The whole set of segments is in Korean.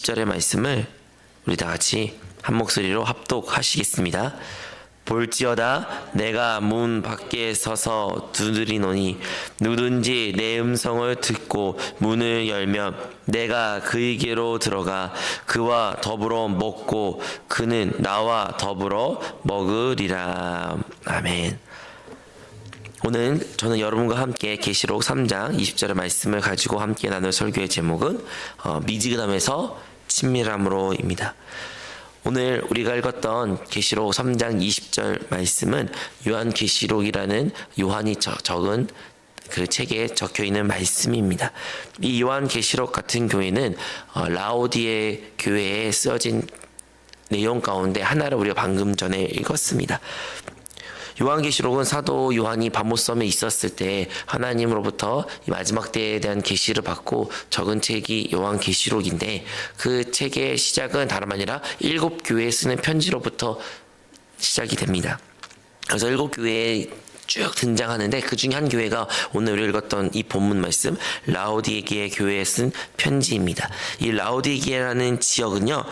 10절의 말씀을 우리 다 같이 한 목소리로 합독하시겠습니다. 볼지어다 내가 문 밖에 서서 두드리노니 누구든지 내 음성을 듣고 문을 열면 내가 그에게로 들어가 그와 더불어 먹고 그는 나와 더불어 먹으리라. 아멘. 오늘 저는 여러분과 함께 계시록 3장 20절의 말씀을 가지고 함께 나눌 설교의 제목은 미지근함에서 친밀함으로입니다. 오늘 우리가 읽었던 계시록 3장 20절 말씀은 요한계시록이라는 요한이 적은 그 책에 적혀 있는 말씀입니다. 이 요한계시록 같은 교회는 라오디에 교회에 쓰여진 내용 가운데 하나를 우리가 방금 전에 읽었습니다. 요한계시록은 사도 요한이 바모섬에 있었을 때 하나님으로부터 이 마지막 때에 대한 계시를 받고 적은 책이 요한계시록인데, 그 책의 시작은 다름 아니라 7교회에 쓰는 편지로부터 시작이 됩니다. 그래서 7교회에 쭉 등장하는데 그 중에 한 교회가 오늘 우리가 읽었던 이 본문 말씀 라오디게아 교회에 쓴 편지입니다. 이 라오디게아라는 지역은요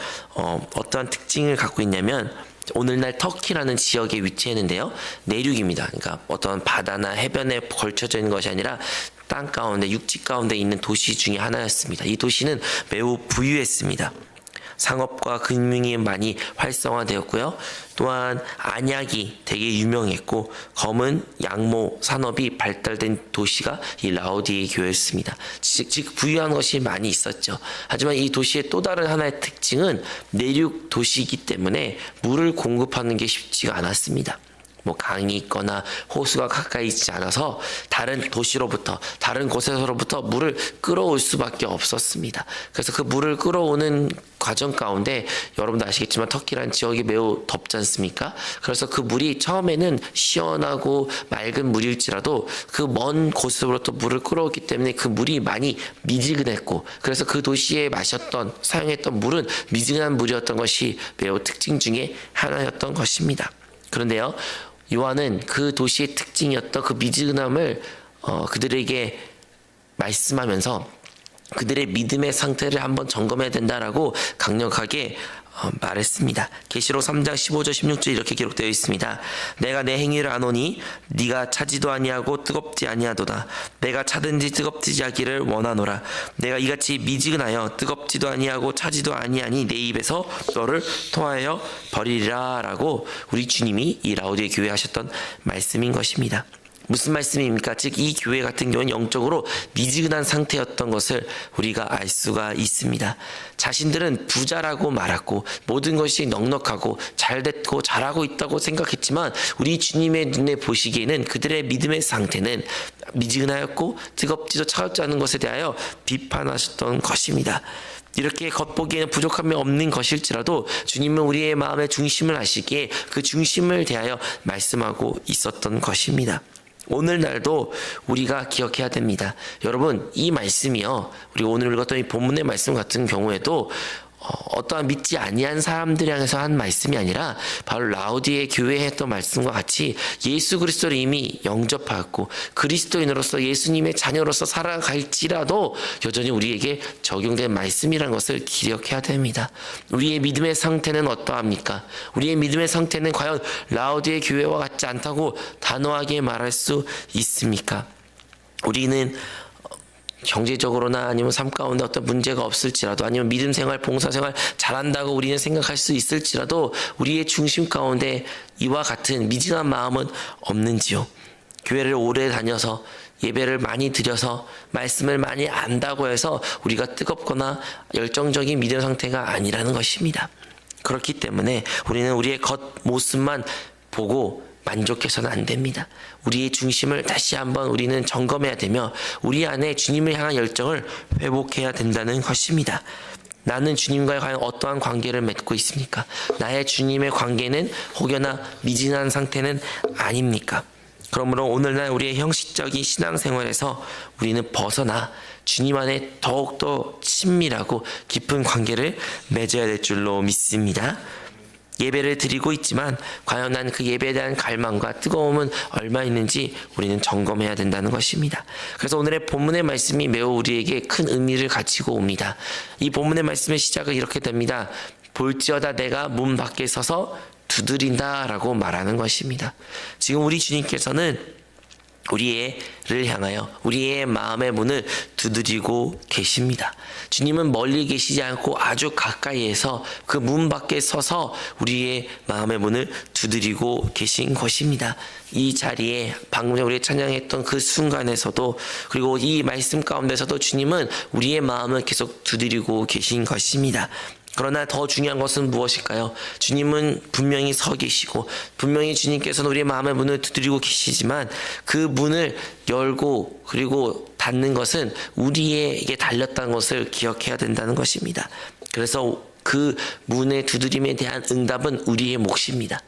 어떠한 특징을 갖고 있냐면, 오늘날 터키라는 지역에 위치했는데요, 내륙입니다. 그러니까 어떤 바다나 해변에 걸쳐져 있는 것이 아니라 땅 가운데, 육지 가운데 있는 도시 중에 하나였습니다. 이 도시는 매우 부유했습니다. 상업과 금융이 많이 활성화되었고요. 또한 안약이 되게 유명했고 검은 양모 산업이 발달된 도시가 이 라오디게아 교회였습니다. 즉 부유한 것이 많이 있었죠. 하지만 이 도시의 또 다른 하나의 특징은 내륙 도시이기 때문에 물을 공급하는 게 쉽지가 않았습니다. 강이 있거나 호수가 가까이 있지 않아서 다른 도시로부터, 다른 곳에서로부터 물을 끌어올 수밖에 없었습니다. 그래서 그 물을 끌어오는 과정 가운데 여러분도 아시겠지만 터키라는 지역이 매우 덥지 않습니까? 그래서 그 물이 처음에는 시원하고 맑은 물일지라도 그 먼 곳으로부터 물을 끌어오기 때문에 그 물이 많이 미지근했고, 그래서 그 도시에 사용했던 물은 미지근한 물이었던 것이 매우 특징 중에 하나였던 것입니다. 그런데요, 요한은 그 도시의 특징이었던 그 미지근함을 그들에게 말씀하면서 그들의 믿음의 상태를 한번 점검해야 된다라고 강력하게 말했습니다. 계시록 3장 15절 16절 이렇게 기록되어 있습니다. 내가 내 행위를 아노니 네가 차지도 아니하고 뜨겁지 아니하도다. 내가 차든지 뜨겁지 하기를 원하노라. 내가 이같이 미지근하여 뜨겁지도 아니하고 차지도 아니하니 내 입에서 너를 토하여 버리리라 라고 우리 주님이 이 라오디게아 교회에 하셨던 말씀인 것입니다. 무슨 말씀입니까? 즉 이 교회 같은 경우는 영적으로 미지근한 상태였던 것을 우리가 알 수가 있습니다. 자신들은 부자라고 말하고 모든 것이 넉넉하고 잘됐고 잘하고 있다고 생각했지만 우리 주님의 눈에 보시기에는 그들의 믿음의 상태는 미지근하였고 뜨겁지도 차갑지 않은 것에 대하여 비판하셨던 것입니다. 이렇게 겉보기에는 부족함이 없는 것일지라도 주님은 우리의 마음의 중심을 아시기에 그 중심을 대하여 말씀하고 있었던 것입니다. 오늘날도 우리가 기억해야 됩니다. 여러분, 이 말씀이요, 우리 오늘 읽었던 이 본문의 말씀 같은 경우에도 어떠한 믿지 아니한 사람들을 향해서 한 말씀이 아니라 바로 라오디게아 교회에 했던 말씀과 같이 예수 그리스도를 이미 영접하였고 그리스도인으로서 예수님의 자녀로서 살아갈지라도 여전히 우리에게 적용된 말씀이라는 것을 기억해야 됩니다. 우리의 믿음의 상태는 어떠합니까? 우리의 믿음의 상태는 과연 라오디게아 교회와 같지 않다고 단호하게 말할 수 있습니까? 우리는 경제적으로나 아니면 삶 가운데 어떤 문제가 없을지라도, 아니면 믿음 생활, 봉사 생활 잘한다고 우리는 생각할 수 있을지라도 우리의 중심 가운데 이와 같은 미지근한 마음은 없는지요? 교회를 오래 다녀서 예배를 많이 드려서 말씀을 많이 안다고 해서 우리가 뜨겁거나 열정적인 믿음 상태가 아니라는 것입니다. 그렇기 때문에 우리는 우리의 겉모습만 보고 만족해서는 안 됩니다. 우리의 중심을 다시 한번 우리는 점검해야 되며 우리 안에 주님을 향한 열정을 회복해야 된다는 것입니다. 나는 주님과의 과연 어떠한 관계를 맺고 있습니까? 나의 주님의 관계는 혹여나 미진한 상태는 아닙니까? 그러므로 오늘날 우리의 형식적인 신앙생활에서 우리는 벗어나 주님 안에 더욱더 친밀하고 깊은 관계를 맺어야 될 줄로 믿습니다. 예배를 드리고 있지만 과연 난 그 예배에 대한 갈망과 뜨거움은 얼마 있는지 우리는 점검해야 된다는 것입니다. 그래서 오늘의 본문의 말씀이 매우 우리에게 큰 의미를 가지고 옵니다. 이 본문의 말씀의 시작은 이렇게 됩니다. 볼지어다 내가 문 밖에 서서 두드린다 라고 말하는 것입니다. 지금 우리 주님께서는 우리를 향하여 우리의 마음의 문을 두드리고 계십니다. 주님은 멀리 계시지 않고 아주 가까이에서 그 문 밖에 서서 우리의 마음의 문을 두드리고 계신 것입니다. 이 자리에 방금 전에 우리가 찬양했던 그 순간에서도, 그리고 이 말씀 가운데서도 주님은 우리의 마음을 계속 두드리고 계신 것입니다. 그러나 더 중요한 것은 무엇일까요? 주님은 분명히 서 계시고 분명히 주님께서는 우리의 마음의 문을 두드리고 계시지만 그 문을 열고 그리고 닫는 것은 우리에게 달렸다는 것을 기억해야 된다는 것입니다. 그래서 그 문의 두드림에 대한 응답은 우리의 몫입니다.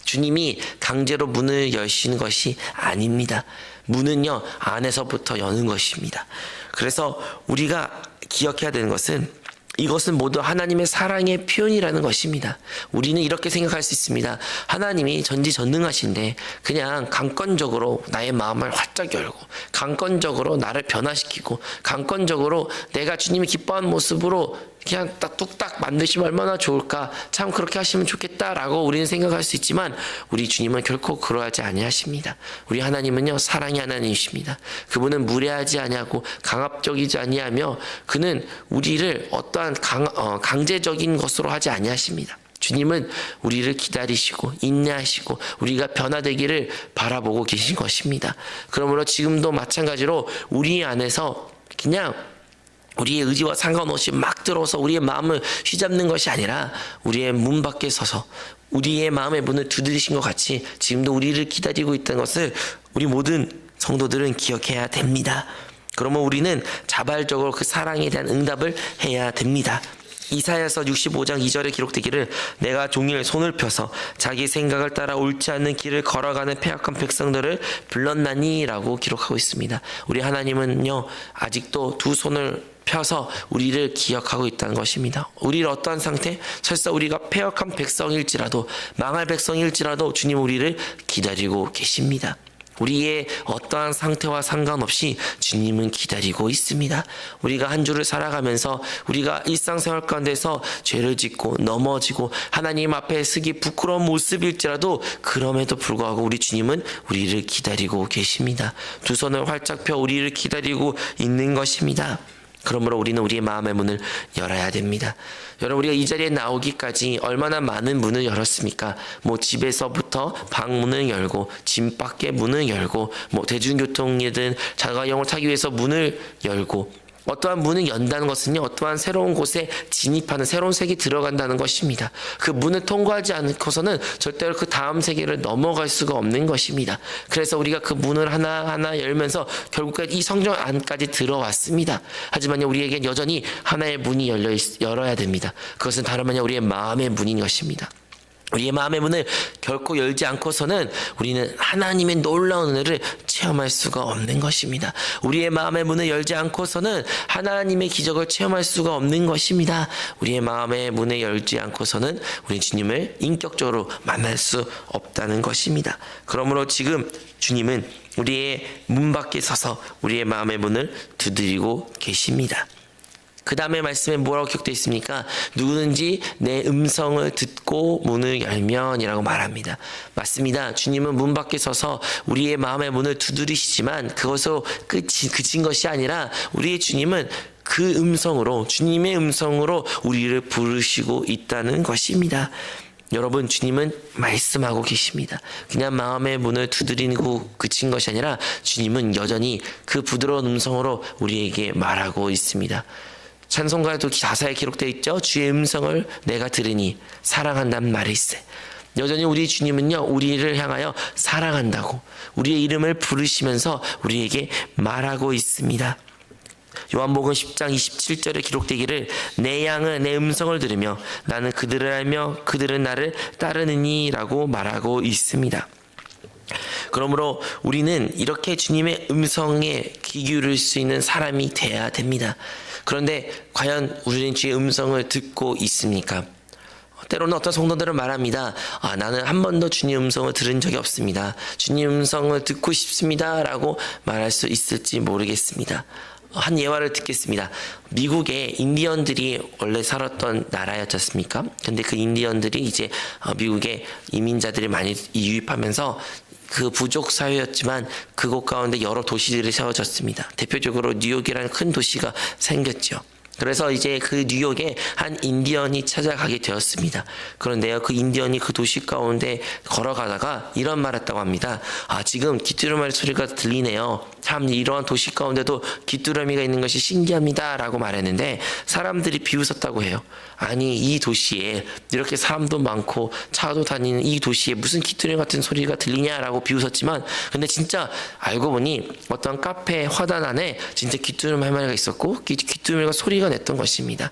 주님이 강제로 문을 여시는 것이 아닙니다. 문은요, 안에서부터 여는 것입니다. 그래서 우리가 기억해야 되는 것은 이것은 모두 하나님의 사랑의 표현이라는 것입니다. 우리는 이렇게 생각할 수 있습니다. 하나님이 전지전능하신데 그냥 강권적으로 나의 마음을 활짝 열고 강권적으로 나를 변화시키고 강권적으로 내가 주님이 기뻐하는 모습으로 그냥 딱 뚝딱 만드시면 얼마나 좋을까, 참 그렇게 하시면 좋겠다라고 우리는 생각할 수 있지만 우리 주님은 결코 그러하지 아니하십니다. 우리 하나님은요, 사랑의 하나님이십니다. 그분은 무례하지 아니하고 강압적이지 아니하며 그는 우리를 어떠한 강제적인 것으로 하지 아니하십니다. 주님은 우리를 기다리시고 인내하시고 우리가 변화되기를 바라보고 계신 것입니다. 그러므로 지금도 마찬가지로 우리 안에서 그냥 우리의 의지와 상관없이 막 들어서 우리의 마음을 휘잡는 것이 아니라 우리의 문 밖에 서서 우리의 마음의 문을 두드리신 것 같이 지금도 우리를 기다리고 있다는 것을 우리 모든 성도들은 기억해야 됩니다. 그러면 우리는 자발적으로 그 사랑에 대한 응답을 해야 됩니다. 이사야서 65장 2절에 기록되기를 내가 종일 손을 펴서 자기 생각을 따라 옳지 않는 길을 걸어가는 패역한 백성들을 불렀나니 라고 기록하고 있습니다. 우리 하나님은요, 아직도 두 손을 펴서 우리를 기억하고 있다는 것입니다. 우리를 어떠한 상태? 설사 우리가 패역한 백성일지라도 망할 백성일지라도 주님 우리를 기다리고 계십니다. 우리의 어떠한 상태와 상관없이 주님은 기다리고 있습니다. 우리가 한 주를 살아가면서 우리가 일상생활 가운데서 죄를 짓고 넘어지고 하나님 앞에 서기 부끄러운 모습일지라도 그럼에도 불구하고 우리 주님은 우리를 기다리고 계십니다. 두 손을 활짝 펴 우리를 기다리고 있는 것입니다. 그러므로 우리는 우리의 마음의 문을 열어야 됩니다. 여러분, 우리가 이 자리에 나오기까지 얼마나 많은 문을 열었습니까? 집에서부터 방문을 열고 집 밖에 문을 열고 대중교통이든 자가용을 타기 위해서 문을 열고, 어떠한 문을 연다는 것은요, 어떠한 새로운 곳에 진입하는 새로운 세계에 들어간다는 것입니다. 그 문을 통과하지 않고서는 절대로 그 다음 세계를 넘어갈 수가 없는 것입니다. 그래서 우리가 그 문을 하나하나 열면서 결국 이 성전 안까지 들어왔습니다. 하지만 우리에겐 여전히 하나의 문이 열어야 됩니다. 그것은 다름 아니라 우리의 마음의 문인 것입니다. 우리의 마음의 문을 결코 열지 않고서는 우리는 하나님의 놀라운 은혜를 체험할 수가 없는 것입니다. 우리의 마음의 문을 열지 않고서는 하나님의 기적을 체험할 수가 없는 것입니다. 우리의 마음의 문을 열지 않고서는 우리 주님을 인격적으로 만날 수 없다는 것입니다. 그러므로 지금 주님은 우리의 문 밖에 서서 우리의 마음의 문을 두드리고 계십니다. 그 다음에 말씀에 뭐라고 기록되어 있습니까? 누구든지 내 음성을 듣고 문을 열면이라고 말합니다. 맞습니다. 주님은 문 밖에 서서 우리의 마음의 문을 두드리시지만 그것으로 그친 것이 아니라 우리의 주님은 그 음성으로, 주님의 음성으로 우리를 부르시고 있다는 것입니다. 여러분, 주님은 말씀하고 계십니다. 그냥 마음의 문을 두드리고 그친 것이 아니라 주님은 여전히 그 부드러운 음성으로 우리에게 말하고 있습니다. 찬송가에도 가사에 기록되어 있죠. 주의 음성을 내가 들으니 사랑한다는 말이 있어요. 여전히 우리 주님은요, 우리를 향하여 사랑한다고 우리의 이름을 부르시면서 우리에게 말하고 있습니다. 요한복음 10장 27절에 기록되기를 내 양은 내 음성을 들으며 나는 그들을 알며 그들은 나를 따르느니 라고 말하고 있습니다. 그러므로 우리는 이렇게 주님의 음성에 귀 기울일 수 있는 사람이 돼야 됩니다. 그런데 과연 우리는 주의 음성을 듣고 있습니까? 때로는 어떤 성도들은 말합니다. 나는 한 번도 주님 음성을 들은 적이 없습니다. 주님 음성을 듣고 싶습니다. 라고 말할 수 있을지 모르겠습니다. 한 예화를 듣겠습니다. 미국에 인디언들이 원래 살았던 나라였지 않습니까? 근데 그 인디언들이 이제 미국에 이민자들이 많이 유입하면서 그 부족 사회였지만 그곳 가운데 여러 도시들이 세워졌습니다. 대표적으로 뉴욕이라는 큰 도시가 생겼죠. 그래서 이제 그 뉴욕에 한 인디언이 찾아가게 되었습니다. 그런데요, 그 인디언이 그 도시 가운데 걸어가다가 이런 말 했다고 합니다. 지금 귀뚜라미 소리가 들리네요. 참 이러한 도시 가운데도 귀뚜라미가 있는 것이 신기합니다. 라고 말했는데 사람들이 비웃었다고 해요. 아니, 이 도시에 이렇게 사람도 많고 차도 다니는 이 도시에 무슨 귀뚜라미 같은 소리가 들리냐라고 비웃었지만, 근데 진짜 알고 보니 어떤 카페 화단 안에 진짜 귀뚜라미 한 마리가 있었고 귀뚜라미가 소리가 냈던 것입니다.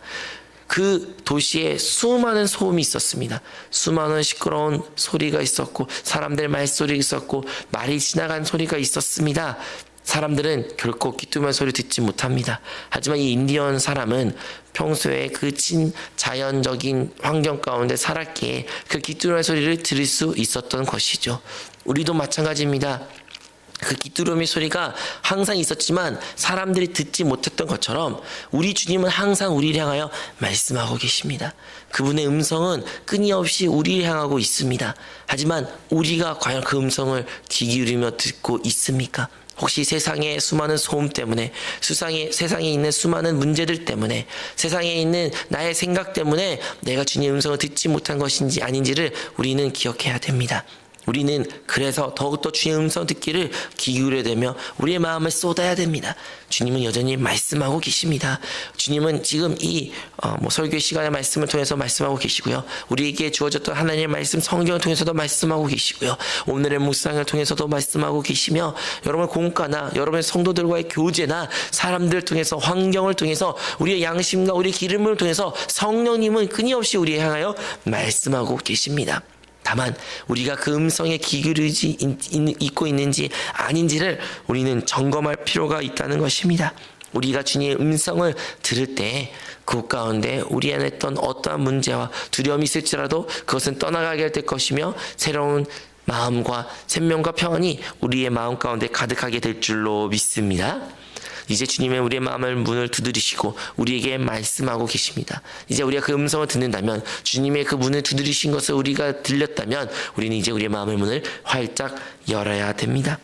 그 도시에 수많은 소음이 있었습니다. 수많은 시끄러운 소리가 있었고 사람들 말소리 있었고 말이 지나간 소리가 있었습니다. 사람들은 결코 귀뚜라미 소리 듣지 못합니다. 하지만 이 인디언 사람은 평소에 그 친자연적인 환경 가운데 살았기에 그 귀뚜라미 소리를 들을 수 있었던 것이죠. 우리도 마찬가지입니다. 그 귀뚜라미 소리가 항상 있었지만 사람들이 듣지 못했던 것처럼 우리 주님은 항상 우리를 향하여 말씀하고 계십니다. 그분의 음성은 끊임없이 우리를 향하고 있습니다. 하지만 우리가 과연 그 음성을 귀 기울이며 듣고 있습니까? 혹시 세상의 수많은 소음 때문에, 세상에 있는 수많은 문제들 때문에, 세상에 있는 나의 생각 때문에 내가 주님의 음성을 듣지 못한 것인지 아닌지를 우리는 기억해야 됩니다. 우리는 그래서 더욱더 주님의 음성 듣기를 귀 기울여야 되며 우리의 마음을 쏟아야 됩니다. 주님은 여전히 말씀하고 계십니다. 주님은 지금 이 설교 시간의 말씀을 통해서 말씀하고 계시고요. 우리에게 주어졌던 하나님의 말씀 성경을 통해서도 말씀하고 계시고요. 오늘의 묵상을 통해서도 말씀하고 계시며 여러분의 공과나 여러분의 성도들과의 교제나 사람들을 통해서 환경을 통해서 우리의 양심과 우리의 기름을 통해서 성령님은 끊임없이 우리에 향하여 말씀하고 계십니다. 다만 우리가 그 음성에 귀 기울이지 있고 있는지 아닌지를 우리는 점검할 필요가 있다는 것입니다. 우리가 주님의 음성을 들을 때 그 가운데 우리 안에 있던 어떠한 문제와 두려움이 있을지라도 그것은 떠나가게 될 것이며 새로운 마음과 생명과 평안이 우리의 마음 가운데 가득하게 될 줄로 믿습니다. 이제 주님의 우리의 마음을 문을 두드리시고 우리에게 말씀하고 계십니다. 이제 우리가 그 음성을 듣는다면, 주님의 그 문을 두드리신 것을 우리가 들렸다면 우리는 이제 우리의 마음의 문을 활짝 열어야 됩니다.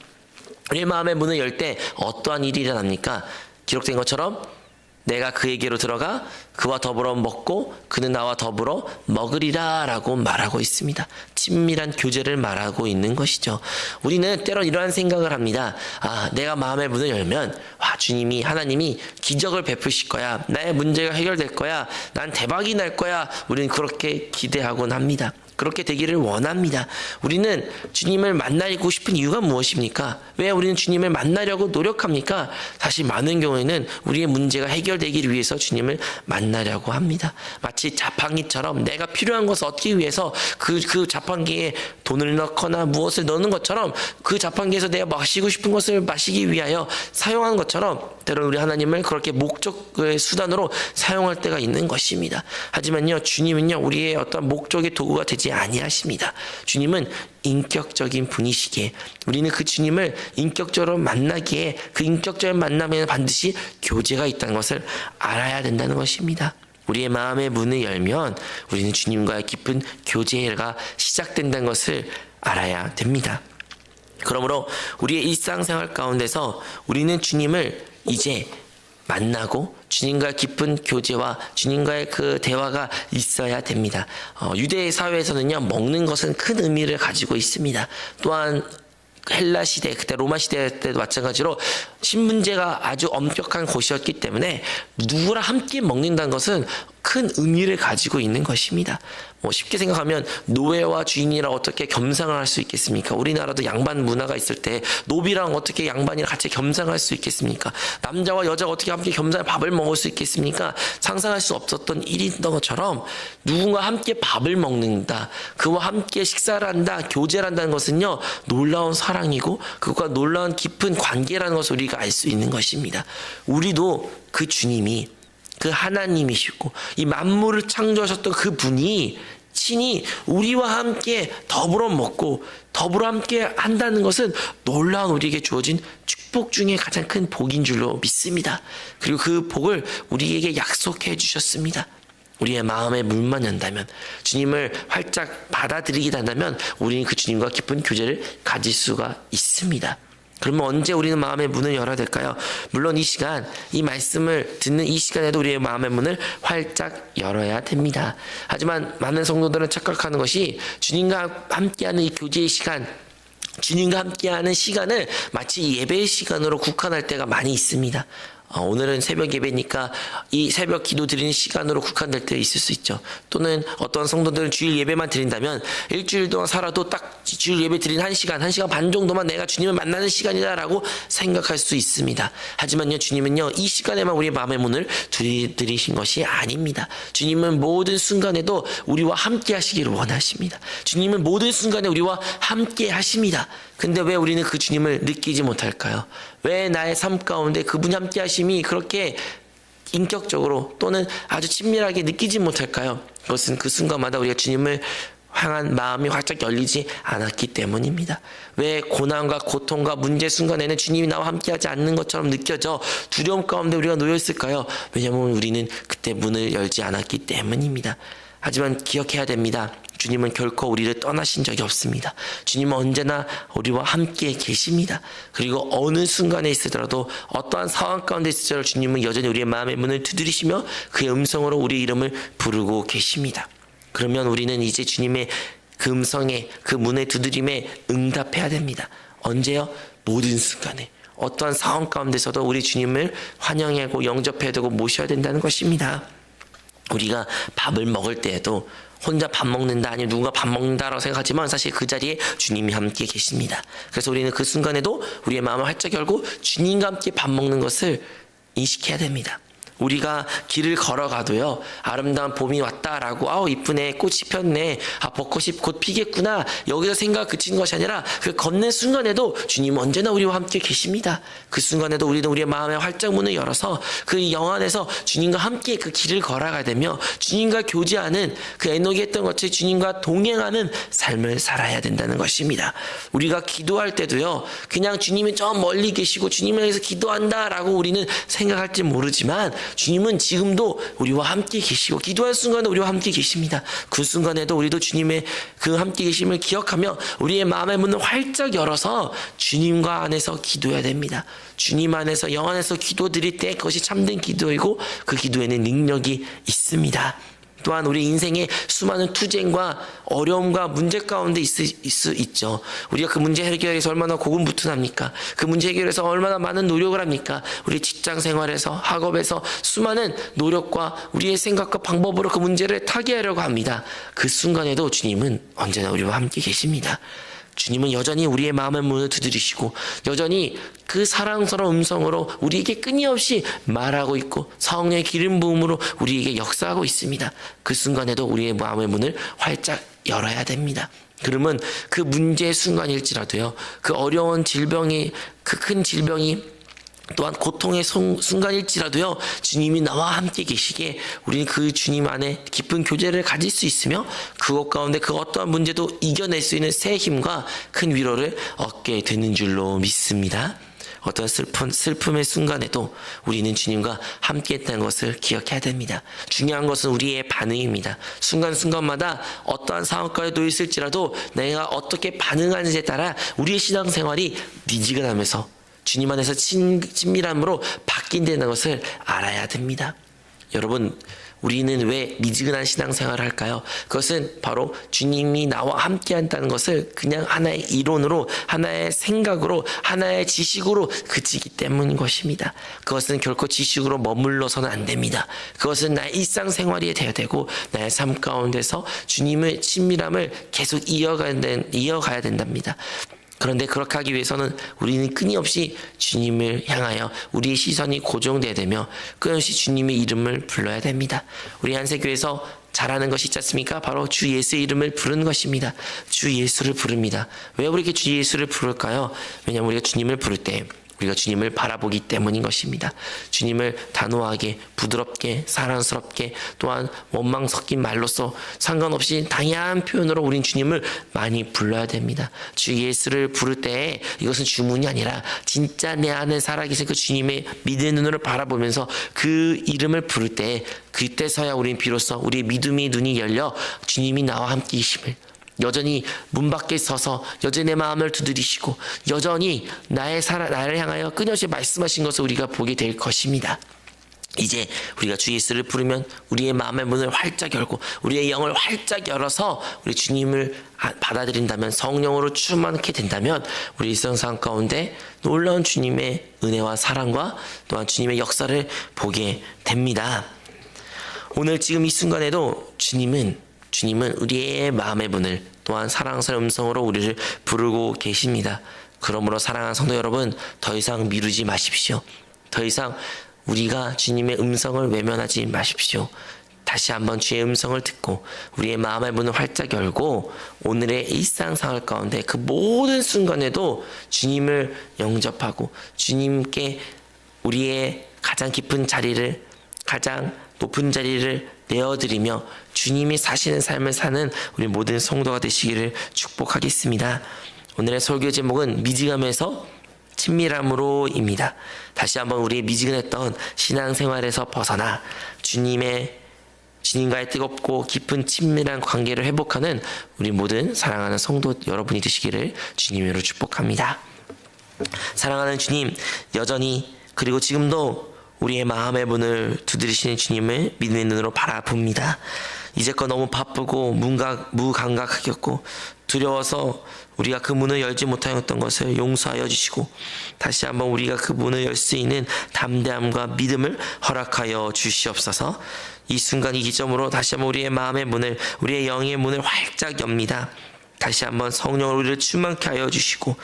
우리의 마음의 문을 열 때 어떠한 일이 일어납니까? 기록된 것처럼 내가 그에게로 들어가 그와 더불어 먹고 그는 나와 더불어 먹으리라 라고 말하고 있습니다. 친밀한 교제를 말하고 있는 것이죠. 우리는 때론 이러한 생각을 합니다. 내가 마음의 문을 열면 주님이, 하나님이 기적을 베푸실 거야. 나의 문제가 해결될 거야. 난 대박이 날 거야. 우리는 그렇게 기대하곤 합니다. 그렇게 되기를 원합니다. 우리는 주님을 만나고 싶은 이유가 무엇입니까? 왜 우리는 주님을 만나려고 노력합니까? 사실 많은 경우에는 우리의 문제가 해결되기 위해서 주님을 만나려고 합니다. 마치 자판기처럼 내가 필요한 것을 얻기 위해서 그 자판기에 돈을 넣거나 무엇을 넣는 것처럼 그 자판기에서 내가 마시고 싶은 것을 마시기 위하여 사용하는 것처럼 때로는 우리 하나님을 그렇게 목적의 수단으로 사용할 때가 있는 것입니다. 하지만요, 주님은요, 우리의 어떤 목적의 도구가 되지 아니하십니다. 주님은 인격적인 분이시기에 우리는 그 주님을 인격적으로 만나기에 그 인격적인 만남에는 반드시 교제가 있다는 것을 알아야 된다는 것입니다. 우리의 마음의 문을 열면 우리는 주님과의 깊은 교제가 시작된다는 것을 알아야 됩니다. 그러므로 우리의 일상생활 가운데서 우리는 주님을 이제 만나고 주님과의 깊은 교제와 주님과의 그 대화가 있어야 됩니다. 유대 사회에서는요, 먹는 것은 큰 의미를 가지고 있습니다. 또한 헬라 시대, 그때 로마 시대 때도 마찬가지로 신분제가 아주 엄격한 곳이었기 때문에 누구랑 함께 먹는다는 것은 큰 의미를 가지고 있는 것입니다. 쉽게 생각하면 노예와 주인이랑 어떻게 겸상을 할 수 있겠습니까? 우리나라도 양반 문화가 있을 때 노비랑 어떻게 양반이랑 같이 겸상할 수 있겠습니까? 남자와 여자가 어떻게 함께 겸상해 밥을 먹을 수 있겠습니까? 상상할 수 없었던 일인 것처럼 누군가 함께 밥을 먹는다, 그와 함께 식사를 한다, 교제를 한다는 것은요, 놀라운 사랑이고 그것과 놀라운 깊은 관계라는 것을 우리가 알 수 있는 것입니다. 우리도 그 주님이 그 하나님이시고 이 만물을 창조하셨던 그 분이 친히 우리와 함께 더불어 먹고 더불어 함께 한다는 것은 놀라운 우리에게 주어진 축복 중에 가장 큰 복인 줄로 믿습니다. 그리고 그 복을 우리에게 약속해 주셨습니다. 우리의 마음의 문만 연다면, 주님을 활짝 받아들이게 된다면 우리는 그 주님과 깊은 교제를 가질 수가 있습니다. 그러면 언제 우리는 마음의 문을 열어야 될까요? 물론 이 시간, 이 말씀을 듣는 이 시간에도 우리의 마음의 문을 활짝 열어야 됩니다. 하지만 많은 성도들은 착각하는 것이 주님과 함께하는 이 교제의 시간, 주님과 함께하는 시간을 마치 예배의 시간으로 국한할 때가 많이 있습니다. 오늘은 새벽 예배니까 이 새벽 기도 드리는 시간으로 국한될 때 있을 수 있죠. 또는 어떤 성도들은 주일 예배만 드린다면 일주일 동안 살아도 딱 주일 예배 드린 1시간 반 정도만 내가 주님을 만나는 시간이다라고 생각할 수 있습니다. 하지만요, 주님은요, 이 시간에만 우리의 마음의 문을 들이신 것이 아닙니다. 주님은 모든 순간에도 우리와 함께 하시기를 원하십니다. 주님은 모든 순간에 우리와 함께 하십니다. 근데 왜 우리는 그 주님을 느끼지 못할까요? 왜 나의 삶 가운데 그분이 함께 하심이 그렇게 인격적으로 또는 아주 친밀하게 느끼지 못할까요? 그것은 그 순간마다 우리가 주님을 향한 마음이 활짝 열리지 않았기 때문입니다. 왜 고난과 고통과 문제 순간에는 주님이 나와 함께하지 않는 것처럼 느껴져 두려움 가운데 우리가 놓여 있을까요? 왜냐하면 우리는 그때 문을 열지 않았기 때문입니다. 하지만 기억해야 됩니다. 주님은 결코 우리를 떠나신 적이 없습니다. 주님은 언제나 우리와 함께 계십니다. 그리고 어느 순간에 있으더라도 어떠한 상황 가운데 있으더라도 주님은 여전히 우리의 마음의 문을 두드리시며 그의 음성으로 우리의 이름을 부르고 계십니다. 그러면 우리는 이제 주님의 그 음성에, 그 문의 두드림에 응답해야 됩니다. 언제요? 모든 순간에. 어떠한 상황 가운데서도 우리 주님을 환영하고 영접해야 되고 모셔야 된다는 것입니다. 우리가 밥을 먹을 때에도 혼자 밥 먹는다, 아니면 누군가 밥 먹는다라고 생각하지만 사실 그 자리에 주님이 함께 계십니다. 그래서 우리는 그 순간에도 우리의 마음을 활짝 열고 주님과 함께 밥 먹는 것을 인식해야 됩니다. 우리가 길을 걸어가도요, 아름다운 봄이 왔다라고 이쁘네, 꽃이 폈네, 벚꽃이 곧 피겠구나, 여기서 생각 그치는 것이 아니라 그 걷는 순간에도 주님은 언제나 우리와 함께 계십니다. 그 순간에도 우리는 우리의 마음의 활짝 문을 열어서 그 영 안에서 주님과 함께 그 길을 걸어가야 되며 주님과 교제하는, 그 에녹이 했던 것처럼 주님과 동행하는 삶을 살아야 된다는 것입니다. 우리가 기도할 때도요, 그냥 주님이 저 멀리 계시고 주님을 위해서 기도한다라고 우리는 생각할지 모르지만 주님은 지금도 우리와 함께 계시고 기도할 순간에 우리와 함께 계십니다. 그 순간에도 우리도 주님의 그 함께 계심을 기억하며 우리의 마음의 문을 활짝 열어서 주님과 안에서 기도해야 됩니다. 주님 안에서, 영 안에서 기도 드릴 때 그것이 참된 기도이고 그 기도에는 능력이 있습니다. 또한 우리 인생에 수많은 투쟁과 어려움과 문제 가운데 있을 수 있죠. 우리가 그 문제 해결해서 얼마나 고군분투합니까? 그 문제 해결해서 얼마나 많은 노력을 합니까? 우리 직장 생활에서, 학업에서 수많은 노력과 우리의 생각과 방법으로 그 문제를 타개하려고 합니다. 그 순간에도 주님은 언제나 우리와 함께 계십니다. 주님은 여전히 우리의 마음의 문을 두드리시고 여전히 그 사랑스러운 음성으로 우리에게 끊임없이 말하고 있고 성령의 기름 부음으로 우리에게 역사하고 있습니다. 그 순간에도 우리의 마음의 문을 활짝 열어야 됩니다. 그러면 그 문제의 순간일지라도요, 그 어려운 질병이, 그 큰 질병이 또한 고통의 순간일지라도요, 주님이 나와 함께 계시기에 우리는 그 주님 안에 깊은 교제를 가질 수 있으며 그것 가운데 그 어떠한 문제도 이겨낼 수 있는 새 힘과 큰 위로를 얻게 되는 줄로 믿습니다. 어떤 슬픔의 순간에도 우리는 주님과 함께 했다는 것을 기억해야 됩니다. 중요한 것은 우리의 반응입니다. 순간순간마다 어떠한 상황 가운데 놓여 있을지라도 내가 어떻게 반응하는지에 따라 우리의 신앙생활이 미지근하면서 주님 안에서 친밀함으로 바뀐다는 것을 알아야 됩니다. 여러분, 우리는 왜 미지근한 신앙생활을 할까요? 그것은 바로 주님이 나와 함께 한다는 것을 그냥 하나의 이론으로, 하나의 생각으로, 하나의 지식으로 그치기 때문인 것입니다. 그것은 결코 지식으로 머물러서는 안 됩니다. 그것은 나의 일상생활이 되어야 되고 나의 삶 가운데서 주님의 친밀함을 계속 이어가야 된답니다. 그런데 그렇게 하기 위해서는 우리는 끊임없이 주님을 향하여 우리의 시선이 고정되어야 되며 끊임없이 주님의 이름을 불러야 됩니다. 우리 한세교에서 잘하는 것이 있지 않습니까? 바로 주 예수의 이름을 부르는 것입니다. 주 예수를 부릅니다. 왜 우리 이렇게 주 예수를 부를까요? 왜냐하면 우리가 주님을 부를 때 우리가 주님을 바라보기 때문인 것입니다. 주님을 단호하게, 부드럽게, 사랑스럽게, 또한 원망 섞인 말로써 상관없이 다양한 표현으로 우린 주님을 많이 불러야 됩니다. 주 예수를 부를 때 이것은 주문이 아니라 진짜 내 안에 살아계신 그 주님의 믿음의 눈으로 바라보면서 그 이름을 부를 때, 그때서야 우린 비로소 우리의 믿음의 눈이 열려 주님이 나와 함께 계심을, 여전히 문 밖에 서서 여전히 내 마음을 두드리시고 여전히 나를 향하여 끊임없이 말씀하신 것을 우리가 보게 될 것입니다. 이제 우리가 주 예수를 부르면 우리의 마음의 문을 활짝 열고 우리의 영을 활짝 열어서 우리 주님을 받아들인다면, 성령으로 충만하게 된다면 우리 일상생활 가운데 놀라운 주님의 은혜와 사랑과 또한 주님의 역사를 보게 됩니다. 오늘 지금 이 순간에도 주님은 우리의 마음의 문을, 또한 사랑스러운 음성으로 우리를 부르고 계십니다. 그러므로 사랑하는 성도 여러분, 더 이상 미루지 마십시오. 더 이상 우리가 주님의 음성을 외면하지 마십시오. 다시 한번 주의 음성을 듣고 우리의 마음의 문을 활짝 열고 오늘의 일상생활 가운데 그 모든 순간에도 주님을 영접하고 주님께 우리의 가장 깊은 자리를, 가장 높은 자리를 내어드리며 주님이 사시는 삶을 사는 우리 모든 성도가 되시기를 축복하겠습니다. 오늘의 설교 제목은 미지감에서 친밀함으로입니다. 다시 한번 우리의 미지근했던 신앙생활에서 벗어나 주님과의 뜨겁고 깊은 친밀한 관계를 회복하는 우리 모든 사랑하는 성도 여러분이 되시기를 주님으로 축복합니다. 사랑하는 주님, 여전히 그리고 지금도 우리의 마음의 문을 두드리시는 주님을 믿는 눈으로 바라봅니다. 이제껏 너무 바쁘고 무감각하였고 두려워서 우리가 그 문을 열지 못하였던 것을 용서하여 주시고 다시 한번 우리가 그 문을 열 수 있는 담대함과 믿음을 허락하여 주시옵소서. 이 순간 이 기점으로 다시 한번 우리의 마음의 문을, 우리의 영의 문을 활짝 엽니다. 다시 한번 성령으로 우리를 충만케 하여 주시고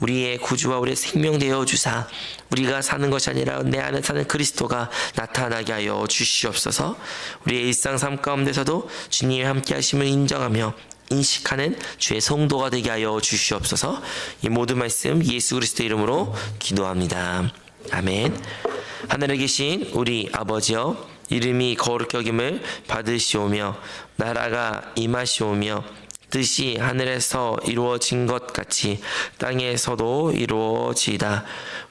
우리의 구주와 우리의 생명 되어 주사 우리가 사는 것이 아니라 내 안에 사는 그리스도가 나타나게 하여 주시옵소서. 우리의 일상 삶 가운데서도 주님이 함께 하심을 인정하며 인식하는 주의 성도가 되게 하여 주시옵소서. 이 모든 말씀 예수 그리스도 이름으로 기도합니다. 아멘. 하늘에 계신 우리 아버지여, 이름이 거룩히 여김을 받으시오며 나라가 임하시오며 뜻이 하늘에서 이루어진 것 같이 땅에서도 이루어지이다.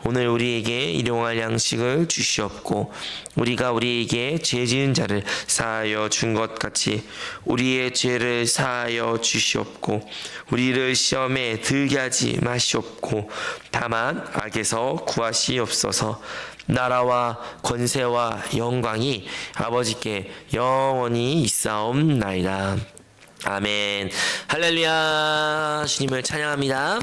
오늘 우리에게 일용할 양식을 주시옵고 우리가 우리에게 죄 지은 자를 사하여 준 것 같이 우리의 죄를 사하여 주시옵고 우리를 시험에 들게 하지 마시옵고 다만 악에서 구하시옵소서. 나라와 권세와 영광이 아버지께 영원히 있사옵나이다. 아멘. 할렐루야. 주님을 찬양합니다.